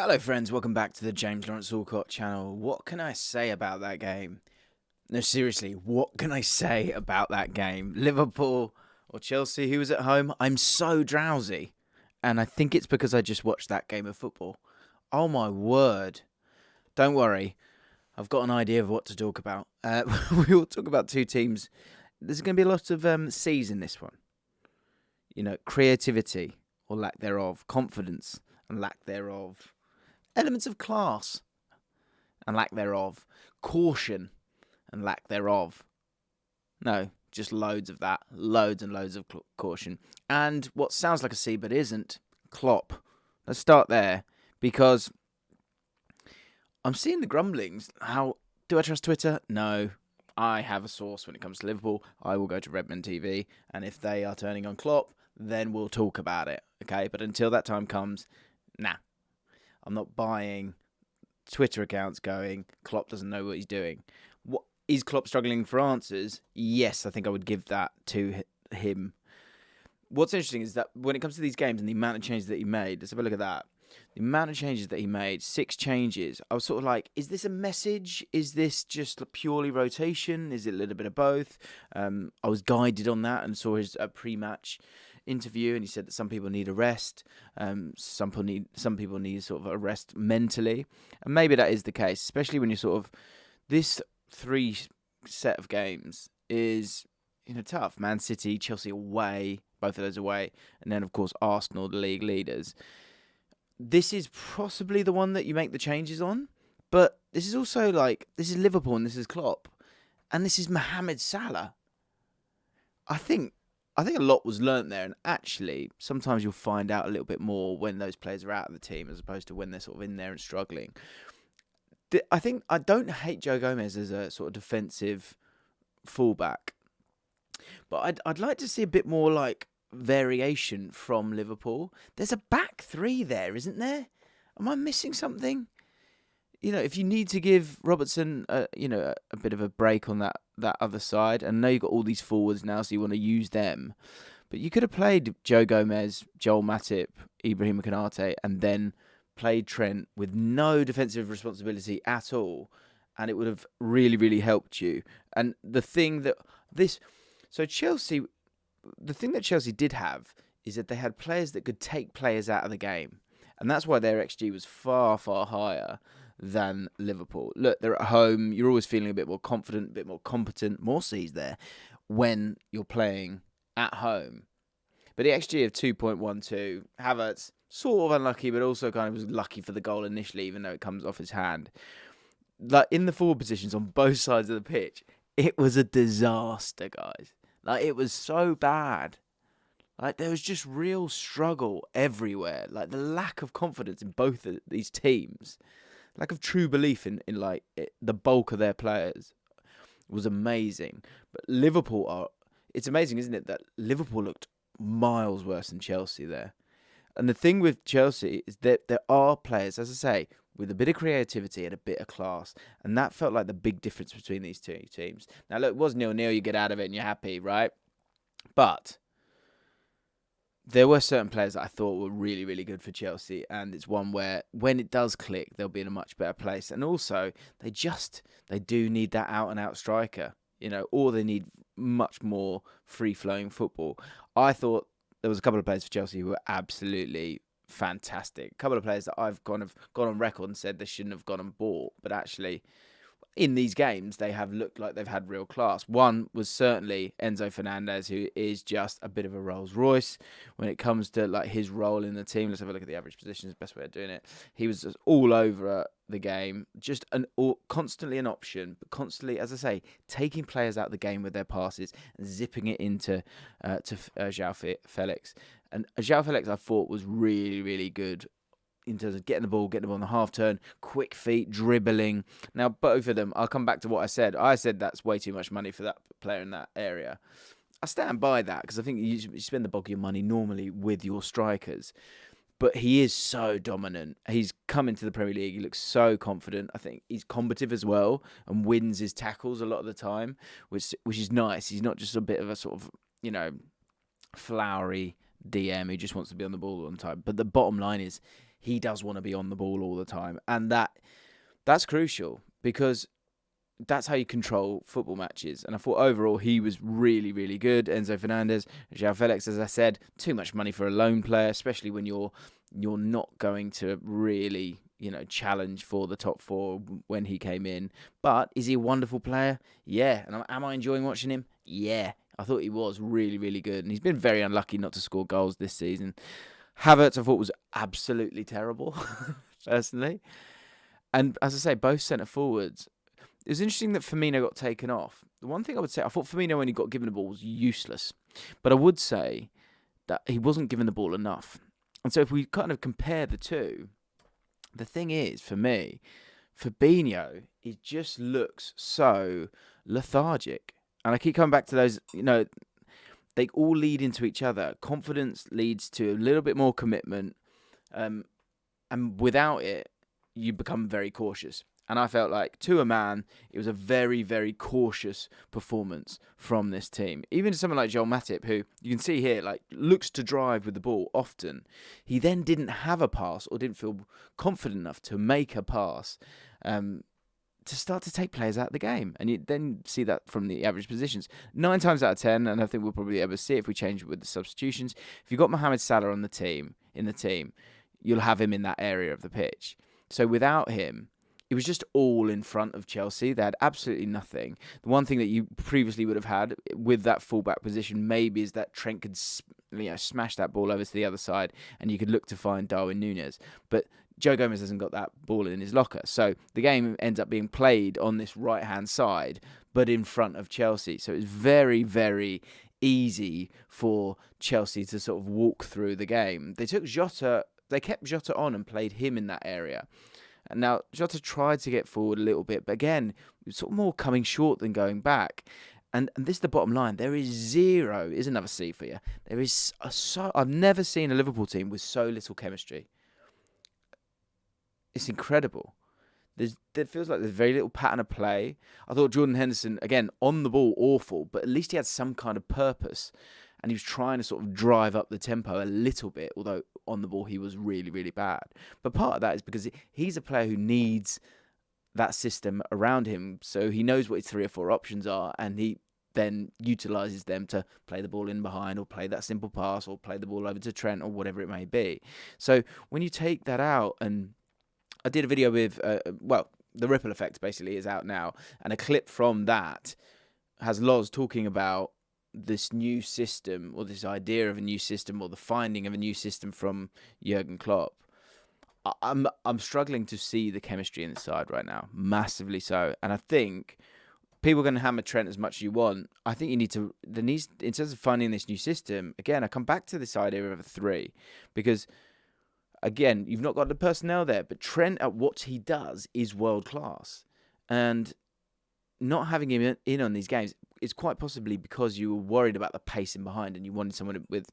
Hello friends, welcome back to the James Lawrence Allcott channel. What can I say about that game? No, seriously, what can I say about that game? Liverpool or Chelsea, who was at home? I'm so drowsy. And I think it's because I just watched that game of football. Oh my word. Don't worry, I've got an idea of what to talk about. We will talk about two teams. There's going to be a lot of C's in this one. You know, creativity or lack thereof, confidence and lack thereof, elements of class and lack thereof, caution and lack thereof. No, just loads of that. Loads and loads of caution. And what sounds like a C but isn't, Klopp. Let's start there, because I'm seeing the grumblings. How do I trust Twitter? No. I have a source when it comes to Liverpool. I will go to Redmond TV, and if they are turning on Klopp, then we'll talk about it. Okay, but until that time comes, nah. I'm not buying Twitter accounts going, Klopp doesn't know what he's doing. What is Klopp struggling for answers? Yes, I think I would give that to him. What's interesting is that when it comes to these games and the amount of changes that he made, let's have a look at that. The amount of changes that he made, 6 changes. I was sort of like, is this a message? Is this just purely rotation? Is it a little bit of both? I was guided on that and saw his pre-match interview, and he said that some people need a rest. Some people need sort of a rest mentally, and maybe that is the case, especially when you're sort of this 3 set of games is tough. Man City, Chelsea away, both of those away, and then of course Arsenal, the league leaders. This is possibly the one that you make the changes on, but this is also this is Liverpool and this is Klopp, and this is Mohamed Salah. I think a lot was learnt there, and actually sometimes you'll find out a little bit more when those players are out of the team as opposed to when they're sort of in there and struggling. I don't hate Joe Gomez as a sort of defensive fullback, but I'd like to see a bit more variation from Liverpool. There's a back 3 there, isn't there? Am I missing something? If you need to give Robertson a bit of a break on that other side, and I know you've got all these forwards now, so you want to use them, but you could have played Joe Gomez, Joel Matip, Ibrahim Konate, and then played Trent with no defensive responsibility at all, and it would have really, really helped you. And the thing that Chelsea did have is that they had players that could take players out of the game, and that's why their XG was far, far higher than Liverpool. Look, they're at home. You're always feeling a bit more confident, a bit more competent, more C's there when you're playing at home. But the XG of 2.12, Havertz, sort of unlucky, but also kind of was lucky for the goal initially, even though it comes off his hand. In the forward positions on both sides of the pitch, it was a disaster, guys. It was so bad. There was just real struggle everywhere. The lack of confidence in both of these teams, lack of true belief in the bulk of their players was amazing. But Liverpool it's amazing, isn't it, that Liverpool looked miles worse than Chelsea there. And the thing with Chelsea is that there are players, as I say, with a bit of creativity and a bit of class. And that felt like the big difference between these two teams. Now, look, it was 0-0, you get out of it and you're happy, right? But there were certain players that I thought were really, really good for Chelsea, and it's one where when it does click, they'll be in a much better place. And also, they do need that out-and-out striker, or they need much more free-flowing football. I thought there was a couple of players for Chelsea who were absolutely fantastic. A couple of players that I've kind of gone on record and said they shouldn't have gone and bought, but actually, in these games, they have looked like they've had real class. One was certainly Enzo Fernandez, who is just a bit of a Rolls Royce when it comes to his role in the team. Let's have a look at the average positions, best way of doing it. He was just all over the game, just constantly an option, but constantly, as I say, taking players out of the game with their passes and zipping it into João Felix. And João Felix, I thought, was really, really good in terms of getting the ball on the half turn, quick feet, dribbling. Now, both of them, I'll come back to what I said. I said that's way too much money for that player in that area. I stand by that because I think you spend the bulk of your money normally with your strikers. But he is so dominant. He's come into the Premier League. He looks so confident. I think he's combative as well and wins his tackles a lot of the time, which is nice. He's not just a bit of a sort of, flowery DM who just wants to be on the ball all the time. But the bottom line is he does want to be on the ball all the time. And that's crucial because that's how you control football matches. And I thought overall he was really, really good. Enzo Fernandez, João Felix, as I said, too much money for a lone player, especially when you're not going to really, challenge for the top four when he came in. But is he a wonderful player? Yeah. And am I enjoying watching him? Yeah. I thought he was really, really good. And he's been very unlucky not to score goals this season. Havertz, I thought, was absolutely terrible, personally. And as I say, both centre forwards. It was interesting that Firmino got taken off. The one thing I would say, I thought Firmino, when he got given the ball, was useless. But I would say that he wasn't given the ball enough. And so if we kind of compare the two, the thing is, for me, Fabinho, he just looks so lethargic. And I keep coming back to those, they all lead into each other. Confidence leads to a little bit more commitment. And without it, you become very cautious. And I felt like, to a man, it was a very, very cautious performance from this team. Even to someone like JaackMaate, who you can see here, looks to drive with the ball often. He then didn't have a pass or didn't feel confident enough to make a pass to start to take players out of the game. And you then see that from the average positions. 9 times out of 10, and I think we'll probably be able to see it if we change it with the substitutions. If you've got Mohamed Salah in the team, you'll have him in that area of the pitch. So without him, it was just all in front of Chelsea. They had absolutely nothing. The one thing that you previously would have had with that fullback position maybe is that Trent could smash that ball over to the other side and you could look to find Darwin Núñez. But Joe Gomez hasn't got that ball in his locker. So the game ends up being played on this right-hand side, but in front of Chelsea. So it was very, very easy for Chelsea to sort of walk through the game. They kept Jota on and played him in that area. And now, Jota tried to get forward a little bit, but again, sort of more coming short than going back. And this is the bottom line. There is zero, is another C for you. There is I've never seen a Liverpool team with so little chemistry. It's incredible. It feels like there's very little pattern of play. I thought Jordan Henderson, again, on the ball, awful, but at least he had some kind of purpose. And he was trying to sort of drive up the tempo a little bit, although on the ball he was really, really bad. But part of that is because he's a player who needs that system around him, so he knows what his 3 or 4 options are, and he then utilises them to play the ball in behind or play that simple pass or play the ball over to Trent or whatever it may be. So when you take that out, and I did a video with, the Ripple Effect basically is out now, and a clip from that has Loz talking about this new system or this idea of a new system or the finding of a new system from Jurgen Klopp. I'm struggling to see the chemistry in the side right now, massively so. And I think people are going to hammer Trent as much as you want. I think you need to, in terms of finding this new system, again, I come back to this idea of a 3 because, again, you've not got the personnel there, but Trent at what he does is world class. And not having him in on these games is quite possibly because you were worried about the pacing behind and you wanted someone with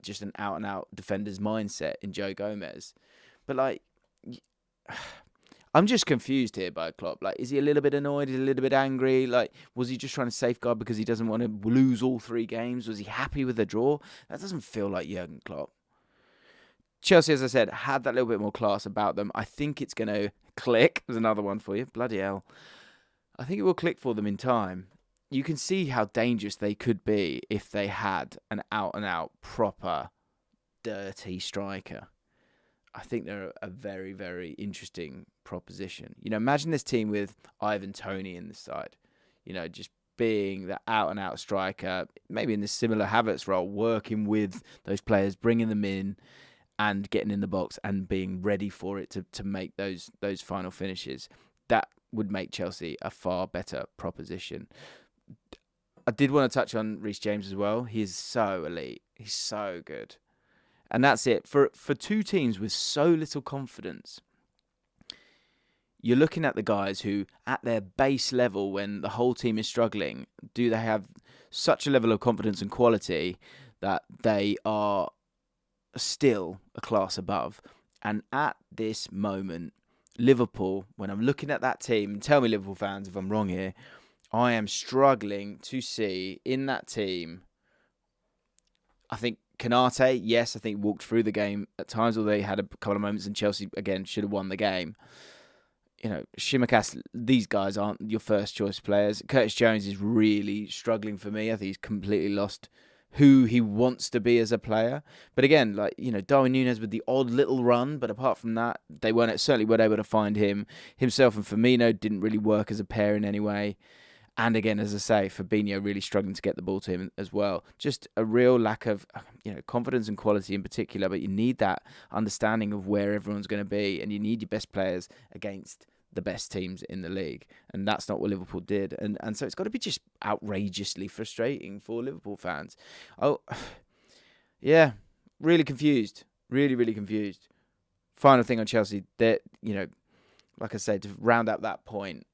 just an out-and-out defender's mindset in Joe Gomez. But I'm just confused here by Klopp. Is he a little bit annoyed? Is he a little bit angry? Was he just trying to safeguard because he doesn't want to lose all 3 games? Was he happy with the draw? That doesn't feel like Jurgen Klopp. Chelsea, as I said, had that little bit more class about them. I think it's going to click. There's another one for you. Bloody hell. I think it will click for them in time. You can see how dangerous they could be if they had an out-and-out, proper, dirty striker. I think they're a very, very interesting proposition. Imagine this team with Ivan Toney in the side. Just being the out-and-out striker, maybe in this similar Havertz role, working with those players, bringing them in and getting in the box and being ready for it to make those final finishes. That would make Chelsea a far better proposition. I did want to touch on Reece James as well. He is so elite. He's so good. And that's it. For 2 teams with so little confidence, you're looking at the guys who, at their base level, when the whole team is struggling, do they have such a level of confidence and quality that they are still a class above? And at this moment, Liverpool, when I'm looking at that team, and tell me, Liverpool fans, if I'm wrong here, I am struggling to see in that team, I think Canate, yes, I think walked through the game at times, although they had a couple of moments, and Chelsea, again, should have won the game. Tsimikas, these guys aren't your first choice players. Curtis Jones is really struggling for me. I think he's completely lost who he wants to be as a player. But again, Darwin Núñez with the odd little run, but apart from that, they certainly weren't able to find him. Himself and Firmino didn't really work as a pair in any way. And again, as I say, Fabinho really struggling to get the ball to him as well. Just a real lack of confidence and quality in particular, but you need that understanding of where everyone's going to be, and you need your best players against the best teams in the league. And that's not what Liverpool did. And so it's got to be just outrageously frustrating for Liverpool fans. Oh, yeah, really confused. Really, really confused. Final thing on Chelsea, like I said, to round up that point,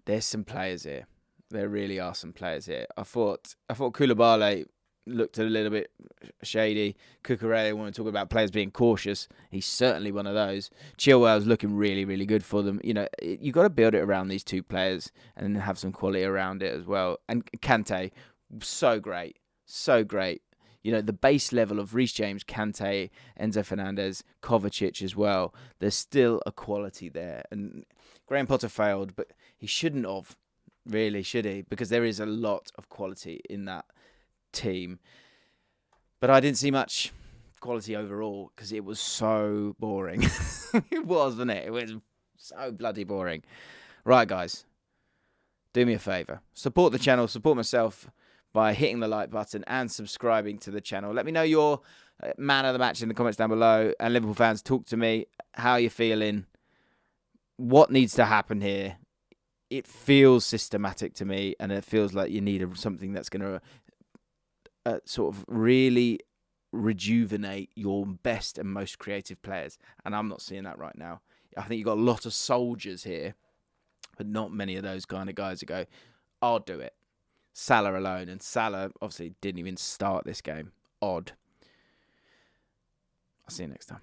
there's some players here. There really are some players here. I thought Koulibaly looked a little bit shady. Cucurella, want to talk about players being cautious. He's certainly one of those. Chilwell's looking really, really good for them. You got to build it around these two players and have some quality around it as well. And Kante, so great. So great. The base level of Reece James, Kante, Enzo Fernandez, Kovacic as well. There's still a quality there. And Graham Potter failed, but he shouldn't have, really, should he? Because there is a lot of quality in that team. But I didn't see much quality overall because it was so boring. It was, wasn't it? It was so bloody boring. Right, guys, do me a favour. Support the channel, support myself by hitting the like button and subscribing to the channel. Let me know your man of the match in the comments down below. And Liverpool fans, talk to me. How are you feeling? What needs to happen here? It feels systematic to me, and it feels like you need something that's going to sort of really rejuvenate your best and most creative players. And I'm not seeing that right now. I think you've got a lot of soldiers here, but not many of those kind of guys who go, I'll do it. Salah alone, and Salah obviously didn't even start this game. Odd. I'll see you next time.